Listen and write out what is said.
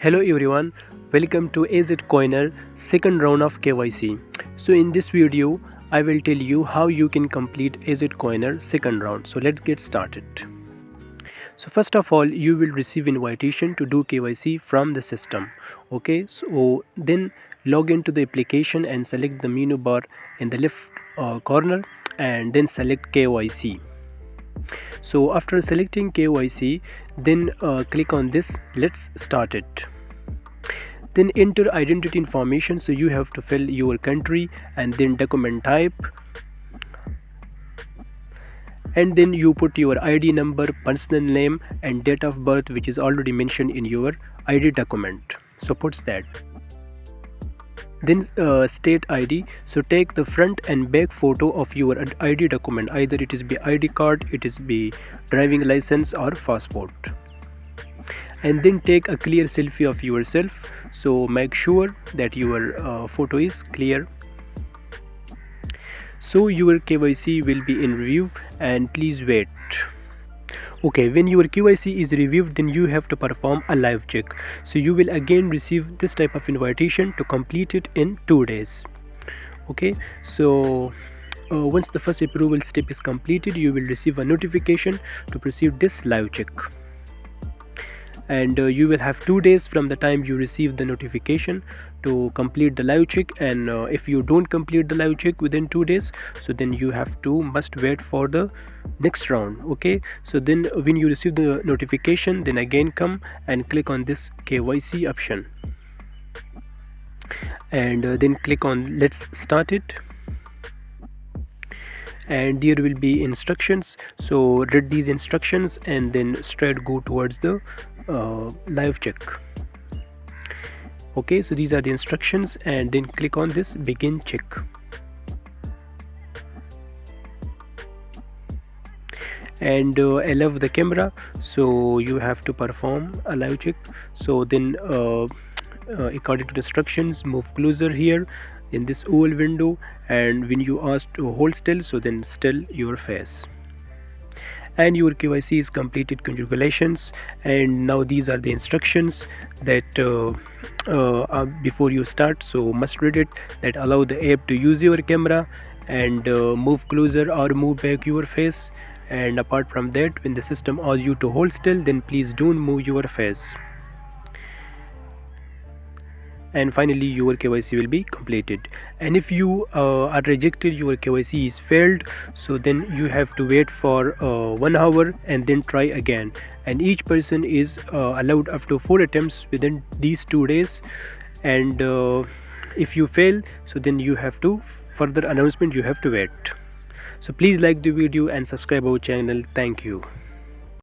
Hello everyone, welcome to AZCoiner second round of KYC. So in this video, I will tell you how you can complete AZCoiner second round. So let's get started. So first of all, you will receive invitation to do KYC from the system. Okay, so then log into the application and select the menu bar in the left corner and then select KYC. So after selecting KYC, then click on this let's start it. Then enter identity information, so you have to fill your country and then document type, and then you put your ID number, personal name and date of birth, which is already mentioned in your ID document. So put that. Then state ID, so take the front and back photo of your ID document, either it is be ID card, it is be driving license or passport, and then take a clear selfie of yourself. So make sure that your photo is clear. So your KYC will be in review and please wait. Okay, when your KYC is reviewed, then you have to perform a live check. So you will again receive this type of invitation to complete it in 2 days. Okay, so once the first approval step is completed, you will receive a notification to proceed this live check, and you will have 2 days from the time you receive the notification to complete the live check. And if you don't complete the live check within 2 days, so then you must wait for the next round. Okay, so then when you receive the notification, then again come and click on this KYC option, and then click on let's start it, and there will be instructions. So read these instructions and then straight go towards the live check. Okay, so these are the instructions, and then click on this begin check, and allow the camera, so you have to perform a live check. So then according to the instructions, move closer here in this oval window, and when you ask to hold still, so then still your face, and your KYC is completed. Congratulations. And now these are the instructions that before you start, so must read it, that allow the app to use your camera and move closer or move back your face, and apart from that, when the system asks you to hold still, then please don't move your face. And finally your KYC will be completed. And if you are rejected, your KYC is failed, so then you have to wait for 1 hour and then try again, and each person is allowed up to 4 attempts within these 2 days. And if you fail, so then you have to further announcement, you have to wait. So please like the video and subscribe our channel. Thank you.